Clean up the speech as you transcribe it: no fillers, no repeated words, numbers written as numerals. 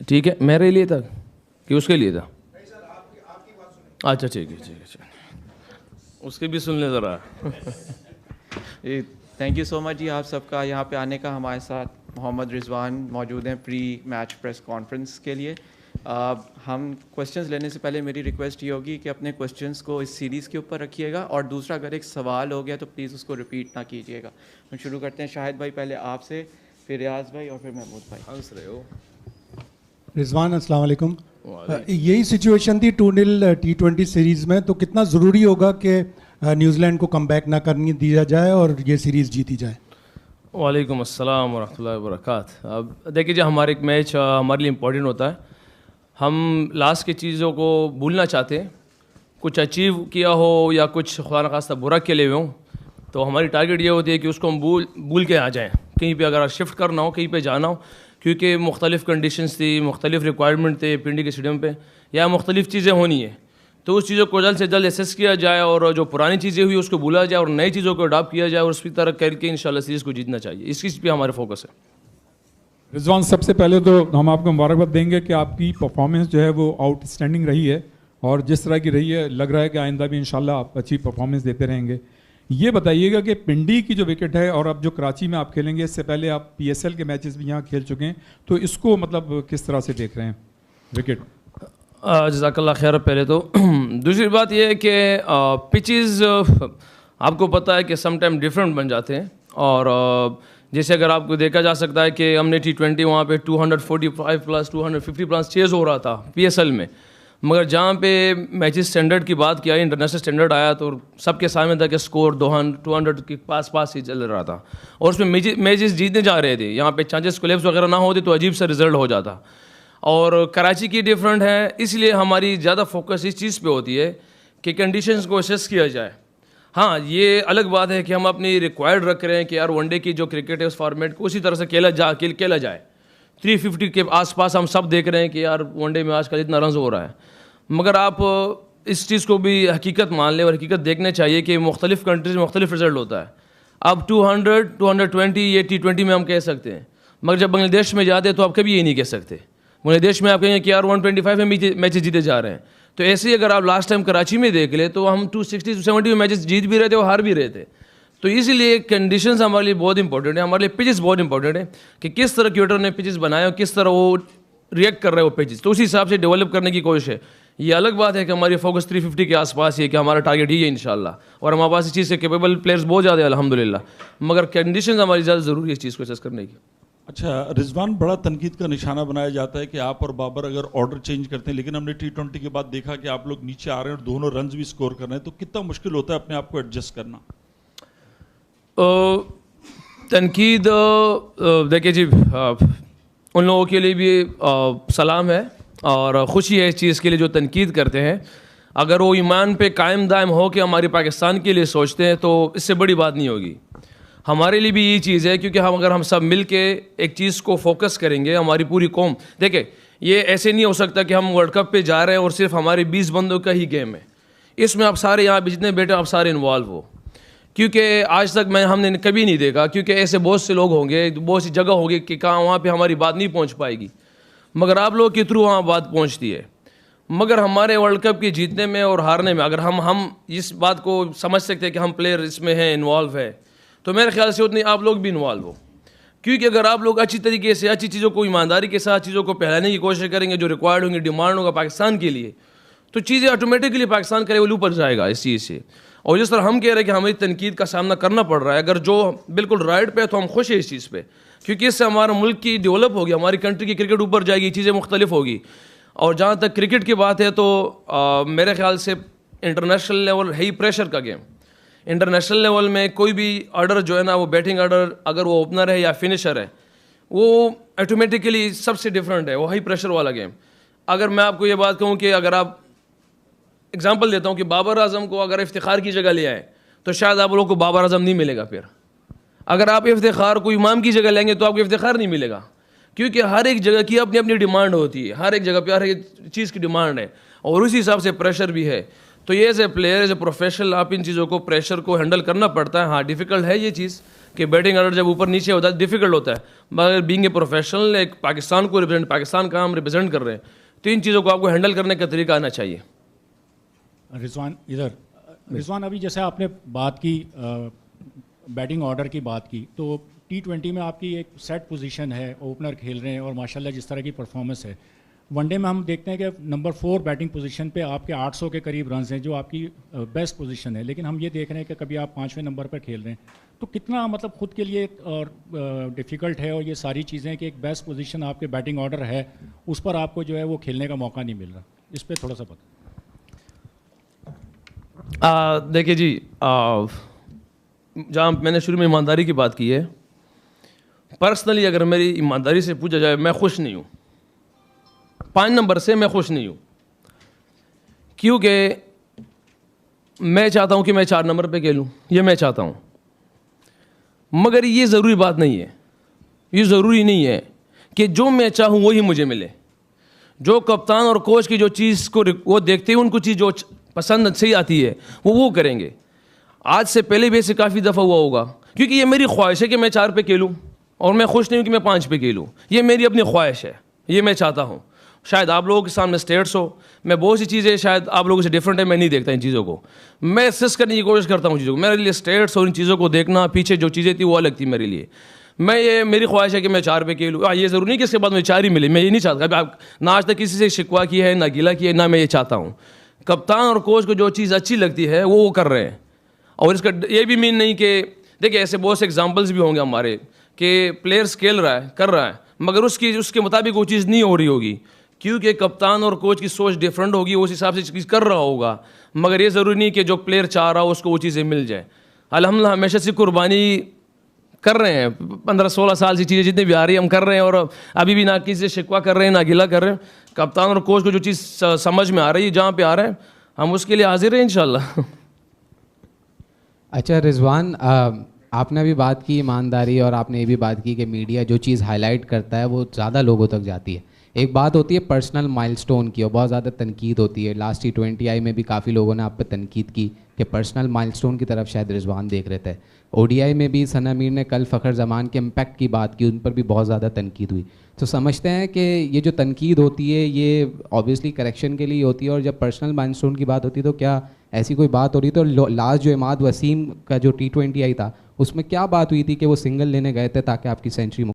ठीक है, मेरे लिए था कि उसके लिए था? अच्छा ठीक है, उसके भी सुन ले ज़रा। थैंक यू सो मच जी, आप सबका यहाँ पे आने का। हमारे साथ मोहम्मद रिजवान मौजूद हैं प्री मैच प्रेस कॉन्फ्रेंस के लिए। हम क्वेश्चंस लेने से पहले मेरी रिक्वेस्ट ये होगी कि अपने क्वेश्चंस को इस सीरीज़ के ऊपर रखिएगा, और दूसरा अगर एक सवाल हो गया तो प्लीज़ उसको रिपीट ना कीजिएगा। हम शुरू करते हैं शाहिद भाई, पहले आपसे, फिर रियाज भाई और फिर महमूद भाई। हंस रहे हो रिजवान, अस्सलाम वालेकुम। यही सिचुएशन थी 2-0 T20 सीरीज़ में, तो कितना ज़रूरी होगा कि न्यूजीलैंड को कमबैक ना करने दिया जाए और ये सीरीज़ जीती जाए? वालेकुम अस्सलाम वरहमतुल्लाहि वबरकातुहू। अब देखिए, जो हमारे एक मैच हमारे लिए इम्पोर्टेंट होता है, हम लास्ट की चीज़ों को भूलना चाहते हैं। कुछ अचीव किया हो या कुछ खुदा न खास्ता बुरा के लिए हो, तो हमारी टारगेट ये होती है कि उसको हम भूल के आ जाएँ। कहीं पे अगर शिफ्ट करना हो, कहीं पे जाना हो, क्योंकि मुख्तलिफ़ कंडीशंस थी, मुख्तलिफ़ रिक्वायरमेंट थे पिंडी के स्टेडियम पे, या मुख्तलिफ़ चीज़ें होनी है, तो उस चीज़ों को जल्द से जल्द एसेस किया जाए और जो पुरानी चीज़ें हुई उसको भूला जाए और नई चीज़ों को अडॉप्ट किया जाए और उसी तरह करके इंशाल्लाह सीरीज़ को जीतना चाहिए। इस चीज़ पे हमारा फोकस है। रिजवान, सबसे पहले तो हम आपको मुबारकबाद देंगे कि आपकी परफॉर्मेंस जो है वो आउटस्टैंडिंग रही है, और जिस तरह की रही है लग रहा है कि आइंदा भी इंशाल्लाह आप अच्छी परफॉर्मेंस देते रहेंगे। ये बताइएगा कि पिंडी की जो विकेट है और अब जो कराची में आप खेलेंगे, इससे पहले आप PSL के मैचेस भी यहाँ खेल चुके हैं, तो इसको मतलब किस तरह से देख रहे हैं विकेट? जज़ाकल्लाह खैर। पहले तो दूसरी बात यह है कि पिचेस आपको पता है कि सम टाइम डिफरेंट बन जाते हैं, और जैसे अगर आपको देखा जा सकता है कि हमने T20 वहाँ पे 245 प्लस 250 प्लस चेज़ हो रहा था PSL में, मगर जहाँ पे मैचेस स्टैंडर्ड की बात किया, इंटरनेशनल स्टैंडर्ड आया, तो सबके सामने था कि स्कोर 200 के पास ही चल रहा था, और उसमें मैचेस जीतने जा रहे थे। यहाँ पे चांसेस कोलैप्स वगैरह ना होते तो अजीब सा रिजल्ट हो जाता। और कराची की डिफरेंट है, इसलिए हमारी ज़्यादा फोकस इस चीज़ पे होती है कि कंडीशंस को असेस किया जाए। हाँ, ये अलग बात है कि हम अपनी रिक्वायर्ड रख रहे हैं कि यार वनडे की जो क्रिकेट है उस फॉर्मेट को उसी तरह से खेला जाए। 350 के आसपास हम सब देख रहे हैं कि यार वनडे में आजकल इतना रन हो रहा है, मगर आप इस चीज़ को भी हकीकत मान लें और हकीकत देखने चाहिए कि मुख्तलिफ़ कंट्रीज़ में मुख्तलिफ रिजल्ट होता है। अब 200, 220 ये T20 में हम कह सकते हैं, मगर जब बांग्लादेश में जाते हैं तो आप कभी ये नहीं कह सकते। बांग्लादेश में आप कहेंगे कि यार 125 में मैचेस जीते जा रहे हैं। तो ऐसे ही अगर आप लास्ट टाइम कराची में देख ले तो हम 260 to 270 में मैचेस जीत भी रहे थे और हार भी रहे थे। तो इसीलिए कंडीशंस हमारे लिए बहुत इंपॉर्टेंट है, हमारे लिए पिचेस बहुत इंपॉर्टेंट है कि किस तरह क्यूटर ने पिचेस बनाए और किस तरह वो रिएक्ट कर रहे हो पिचेस, तो उसी हिसाब से डेवलप करने की कोशिश है। ये अलग बात है कि हमारी फोकस 350 के आसपास ही है कि हमारा टारगेट ही है इंशाल्लाह, और हमारे पास इस चीज़ से कैपेबल प्लेयर्स बहुत ज़्यादा है अल्हम्दुलिल्लाह, मगर कंडीशंस हमारी ज़्यादा ज़रूरी है इस चीज़ को असेस करने की। अच्छा रिजवान, बड़ा तनकीद का निशाना बनाया जाता है कि आप और बाबर अगर ऑर्डर चेंज करते हैं, लेकिन हमने T20 के बाद देखा कि आप लोग नीचे आ रहे हैं और दोनों रन्स भी स्कोर कर रहे हैं, तो कितना मुश्किल होता है अपने आप को एडजस्ट करना? तनकीद देखिए जी, उन लोगों के लिए भी सलाम है और ख़ुशी है इस चीज़ के लिए जो तनकीद करते हैं। अगर वो ईमान पे कायम दायम हो कि हमारे पाकिस्तान के लिए सोचते हैं तो इससे बड़ी बात नहीं होगी। हमारे लिए भी यही चीज़ है, क्योंकि अगर हम सब मिल के एक चीज़ को फोकस करेंगे, हमारी पूरी कौम, देखें ये ऐसे नहीं हो सकता कि हम वर्ल्ड कप पे जा रहे हैं और सिर्फ हमारे 20 बंदों का ही गेम है। इसमें आप सारे यहाँ पे जितने बैठे आप सारे इन्वॉल्व हो, क्योंकि आज तक हमने कभी नहीं देखा, क्योंकि ऐसे बहुत से लोग होंगे, बहुत सी जगह होगी कि कहाँ वहाँ पे हमारी बात नहीं पहुँच पाएगी, मगर आप लोग के थ्रू वहाँ बात पहुँचती है। मगर हमारे वर्ल्ड कप के जीतने में और हारने में अगर हम इस बात को समझ सकते हैं कि हम प्लेयर इसमें हैं, इन्वॉल्व है, तो मेरे ख्याल से उतनी आप लोग भी इन्वॉल्व हो। क्योंकि अगर आप लोग अच्छी तरीके से अच्छी चीज़ों को ईमानदारी के साथ चीज़ों को फैलाने की कोशिश करेंगे, जो रिक्वायर्ड होंगे, डिमांड होगा पाकिस्तान के लिए, तो चीज़ें ऑटोमेटिकली पाकिस्तान का लेवल ऊपर जाएगा इस चीज़ से। और जिस तरह हम कह रहे हैं कि हमें तनकीद का सामना करना पड़ रहा है, अगर जो बिल्कुल राइट पे है तो हम खुश हैं इस चीज़ पे, क्योंकि इससे हमारा मुल्क की डेवलप होगी, हमारी कंट्री की क्रिकेट ऊपर जाएगी, चीज़ें मुख्तलिफ होगी। और जहाँ तक क्रिकेट की बात है तो मेरे ख्याल से इंटरनेशनल लेवल है ही प्रेशर का गेम। इंटरनेशनल लेवल में कोई भी ऑर्डर जो है ना, वो बैटिंग ऑर्डर अगर वो ओपनर है या फिनिशर है, वो ऑटोमेटिकली सबसे डिफरेंट है, वो हाई प्रेशर वाला गेम। अगर मैं आपको ये बात कहूँ कि अगर आप एग्जांपल देता हूँ कि बाबर आजम को अगर इफ्तिखार की जगह ले आए तो शायद आप लोगों को बाबर आजम नहीं मिलेगा। फिर अगर आप इफ्तिखार को इमाम की जगह लेंगे तो आपको इफ्तिखार नहीं मिलेगा, क्योंकि हर एक जगह की अपनी अपनी डिमांड होती है, हर एक जगह पे हर एक चीज़ की डिमांड है और उसी हिसाब से प्रेशर भी है। तो ये as a player as a professional आप इन चीज़ों को प्रेशर को हैंडल करना पड़ता है। हाँ डिफ़िकल्ट है ये चीज़ कि बैटिंग ऑर्डर जब ऊपर नीचे होता है डिफ़िकल्ट होता है, मगर बीइंग ए प्रोफेशनल एक पाकिस्तान को रिप्रेजेंट, पाकिस्तान का हम रिप्रेजेंट कर रहे हैं, तो इन चीज़ों को आपको हैंडल करने का तरीका आना चाहिए। रिजवान अभी जैसे आपने बात की बैटिंग ऑर्डर की बात की, तो T20 में आपकी एक सेट पोजीशन है, ओपनर खेल रहे हैं और माशाल्लाह जिस तरह की परफॉर्मेंस है, वनडे में हम देखते हैं कि नंबर 4 बैटिंग पोजीशन पे आपके 800 के करीब रन्स हैं जो आपकी बेस्ट पोजीशन है, लेकिन हम ये देख रहे हैं कि कभी आप 5वें नंबर पर खेल रहे हैं, तो कितना मतलब खुद के लिए और डिफ़िकल्ट है, और ये सारी चीज़ें कि एक बेस्ट पोजीशन आपके बैटिंग ऑर्डर है उस पर आपको जो है वो खेलने का मौका नहीं मिल रहा, इस पर थोड़ा सा बता। देखिए जी, जहाँ मैंने शुरू में ईमानदारी की बात की है, पर्सनली अगर मेरी ईमानदारी से पूछा जाए, मैं खुश नहीं हूँ 5 नंबर से, मैं खुश नहीं हूँ, क्योंकि मैं चाहता हूँ कि मैं 4 नंबर पे खेलूँ, ये मैं चाहता हूँ, मगर ये ज़रूरी बात नहीं है, ये ज़रूरी नहीं है कि जो मैं चाहूँ वही मुझे मिले। जो कप्तान और कोच की जो चीज़ को वो देखते हैं, उनको चीज़ जो पसंद सही आती है वो करेंगे। आज से पहले भी ऐसे काफ़ी दफ़ा हुआ होगा, क्योंकि ये मेरी ख्वाहिश है कि मैं 4 पे खेलूँ और मैं खुश नहीं हूँ कि मैं 5 पे खेलूँ, ये मेरी अपनी ख्वाहिश है, ये मैं चाहता हूँ। शायद आप लोगों के सामने स्टेट्स हो, मैं बहुत सी चीज़ें शायद आप लोगों से डिफरेंट है, मैं नहीं देखता इन चीज़ों को, मैं असेस करने की कोशिश करता हूँ चीज़ों को। मेरे लिए स्टेट्स और इन चीज़ों को देखना, पीछे जो चीज़ें थी वो अलग थी मेरे लिए। ये मेरी ख्वाहिश है कि मैं 4 पे खेलूँ। ये ज़रूरी नहीं कि इसके बाद मुझे 4 ही मिले, मैं ये नहीं चाहता। आप ना आज तक किसी से शिकवा की है, ना गिला की है, ना मैं ये चाहता हूँ। कप्तान और कोच को जो चीज़ अच्छी लगती है वो कर रहे हैं, और इसका ये भी मीन नहीं कि देखिए ऐसे बहुत से एग्जांपल्स भी होंगे हमारे कि प्लेयर्स खेल रहा है, कर रहा है, मगर उसके मुताबिक वो चीज़ नहीं हो रही होगी, क्योंकि कप्तान और कोच की सोच डिफरेंट होगी, उस हिसाब से चीज़ कर रहा होगा। मगर ये ज़रूरी नहीं कि जो प्लेयर चाह रहा हो उसको वो चीज़ें मिल जाए। अल्हम्दुलिल्लाह हमेशा से कुर्बानी कर रहे हैं, 15-16 साल से चीज़ें जितनी भी आ रही है हम कर रहे हैं, और अभी भी ना किसी से शिकवा कर रहे हैं, ना गिला कर रहे हैं। कप्तान और कोच को जो चीज़ समझ में आ रही है, जहाँ पे आ रहे हैं, हम उसके लिए हाजिर हैं इंशाल्लाह। अच्छा रिजवान, आपने अभी बात की ईमानदारी, और आपने ये भी बात की कि मीडिया जो चीज़ हाईलाइट करता है वो ज़्यादा लोगों तक जाती है। एक बात होती है पर्सनल माइलस्टोन की, और बहुत ज़्यादा तनकीद होती है। लास्ट T20I में भी काफ़ी लोगों ने आप पे तनकीद की कि पर्सनल माइलस्टोन की तरफ शायद रिजवान देख रहे थे। ODI में भी सना मीर ने कल फ़खर जमान के इम्पैक्ट की बात की, उन पर भी बहुत ज़्यादा तनकीद हुई। तो समझते हैं कि ये जो तनकीद होती है ये ऑब्वियसली करेक्शन के लिए होती है, और जब पर्सनल माइलस्टोन की बात होती है तो क्या ऐसी कोई बात हो रही थी? और लास्ट जो इमाद वसीम का जो T20I था उसमें क्या बात हुई थी कि वो सिंगल लेने गए थे ताकि आपकी सेंचुरी